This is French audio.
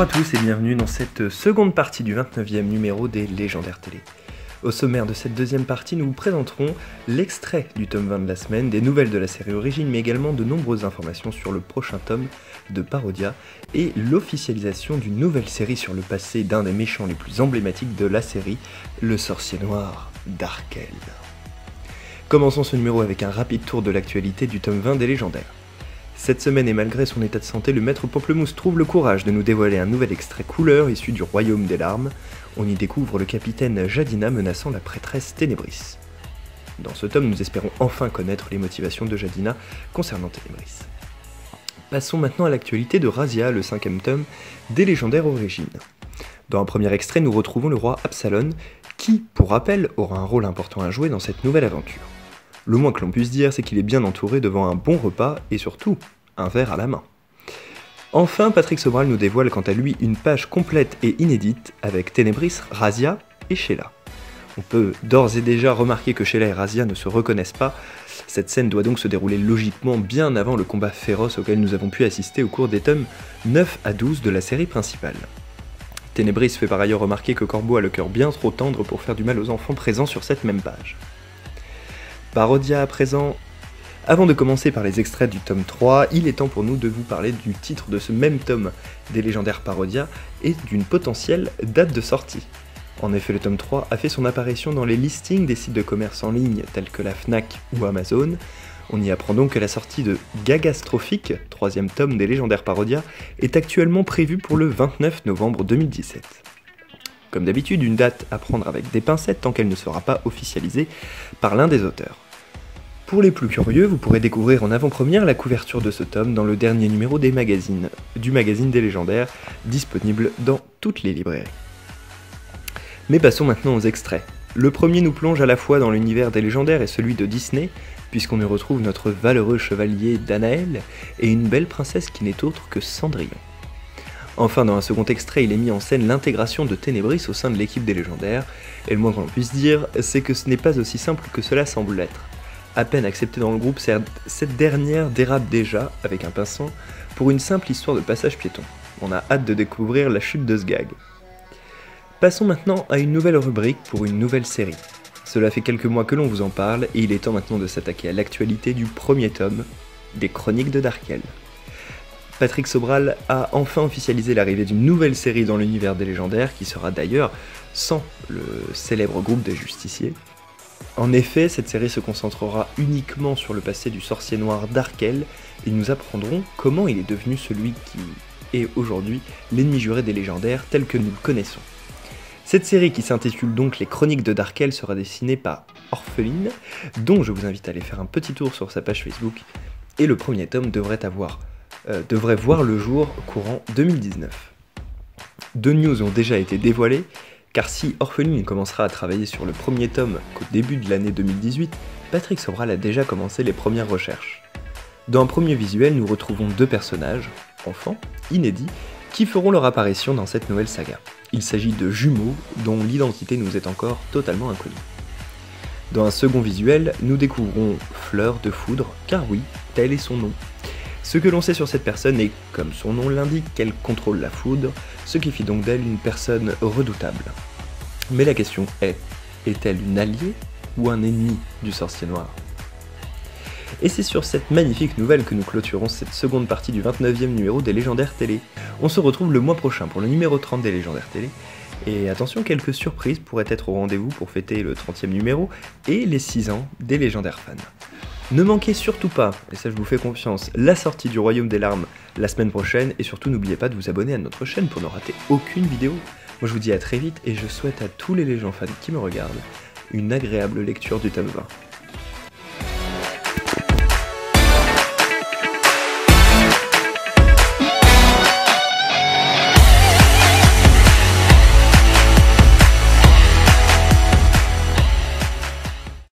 à tous et bienvenue dans cette seconde partie du 29e numéro des Légendaires Télé. Au sommaire de cette deuxième partie, nous vous présenterons l'extrait du tome 20 de la semaine, des nouvelles de la série Origine, mais également de nombreuses informations sur le prochain tome de Parodia et l'officialisation d'une nouvelle série sur le passé d'un des méchants les plus emblématiques de la série, le sorcier noir Darkel. Commençons ce numéro avec un rapide tour de l'actualité du tome 20 des Légendaires. Cette semaine et malgré son état de santé, le maître Pamplemousse trouve le courage de nous dévoiler un nouvel extrait couleur issu du royaume des larmes. On y découvre le capitaine Jadina menaçant la prêtresse Ténébris. Dans ce tome, nous espérons enfin connaître les motivations de Jadina concernant Ténébris. Passons maintenant à l'actualité de Razia, le 5e tome des Légendaires Origines. Dans un premier extrait, nous retrouvons le roi Absalon, qui, pour rappel, aura un rôle important à jouer dans cette nouvelle aventure. Le moins que l'on puisse dire, c'est qu'il est bien entouré devant un bon repas et surtout, un verre à la main. Enfin, Patrick Sobral nous dévoile quant à lui une page complète et inédite avec Ténébris, Razia et Sheila. On peut d'ores et déjà remarquer que Sheila et Razia ne se reconnaissent pas. Cette scène doit donc se dérouler logiquement bien avant le combat féroce auquel nous avons pu assister au cours des tomes 9 à 12 de la série principale. Ténébris fait par ailleurs remarquer que Corbeau a le cœur bien trop tendre pour faire du mal aux enfants présents sur cette même page. Parodia à présent. Avant de commencer par les extraits du tome 3, il est temps pour nous de vous parler du titre de ce même tome des Légendaires Parodia et d'une potentielle date de sortie. En effet, le tome 3 a fait son apparition dans les listings des sites de commerce en ligne tels que la Fnac ou Amazon. On y apprend donc que la sortie de Gagastrophique, 3e tome des Légendaires Parodia, est actuellement prévue pour le 29 novembre 2017. Comme d'habitude, une date à prendre avec des pincettes tant qu'elle ne sera pas officialisée par l'un des auteurs. Pour les plus curieux, vous pourrez découvrir en avant-première la couverture de ce tome dans le dernier numéro du magazine des Légendaires, disponible dans toutes les librairies. Mais passons maintenant aux extraits. Le premier nous plonge à la fois dans l'univers des Légendaires et celui de Disney, puisqu'on y retrouve notre valeureux chevalier Danaël et une belle princesse qui n'est autre que Cendrillon. Enfin, dans un second extrait, il est mis en scène l'intégration de Ténébris au sein de l'équipe des Légendaires, et le moins qu'on puisse dire, c'est que ce n'est pas aussi simple que cela semble l'être. À peine acceptée dans le groupe, cette dernière dérape déjà, avec un pinceau, pour une simple histoire de passage piéton. On a hâte de découvrir la chute de ce gag. Passons maintenant à une nouvelle rubrique pour une nouvelle série. Cela fait quelques mois que l'on vous en parle, et il est temps maintenant de s'attaquer à l'actualité du premier tome, des Chroniques de Darkel. Patrick Sobral a enfin officialisé l'arrivée d'une nouvelle série dans l'univers des Légendaires, qui sera d'ailleurs sans le célèbre groupe des Justiciers. En effet, cette série se concentrera uniquement sur le passé du sorcier noir Darkel, et nous apprendrons comment il est devenu celui qui est aujourd'hui l'ennemi juré des Légendaires tel que nous le connaissons. Cette série qui s'intitule donc Les Chroniques de Darkel sera dessinée par Orpheline, dont je vous invite à aller faire un petit tour sur sa page Facebook, et le premier tome devrait voir le jour courant 2019. Deux news ont déjà été dévoilées, car si Orpheline commencera à travailler sur le premier tome qu'au début de l'année 2018, Patrick Sobral a déjà commencé les premières recherches. Dans un premier visuel, nous retrouvons deux personnages, enfants, inédits, qui feront leur apparition dans cette nouvelle saga. Il s'agit de jumeaux dont l'identité nous est encore totalement inconnue. Dans un second visuel, nous découvrons Fleur de Foudre, car oui, tel est son nom. Ce que l'on sait sur cette personne est, comme son nom l'indique, qu'elle contrôle la foudre, ce qui fait donc d'elle une personne redoutable. Mais la question est-elle une alliée ou un ennemi du sorcier noir? Et c'est sur cette magnifique nouvelle que nous clôturons cette seconde partie du 29e numéro des Légendaires Télé. On se retrouve le mois prochain pour le numéro 30 des Légendaires Télé. Et attention, quelques surprises pourraient être au rendez-vous pour fêter le 30e numéro et les 6 ans des Légendaires fans. Ne manquez surtout pas, et ça je vous fais confiance, la sortie du Royaume des Larmes la semaine prochaine, et surtout n'oubliez pas de vous abonner à notre chaîne pour ne rater aucune vidéo. Moi je vous dis à très vite, et je souhaite à tous les Légends fans qui me regardent une agréable lecture du tome 20.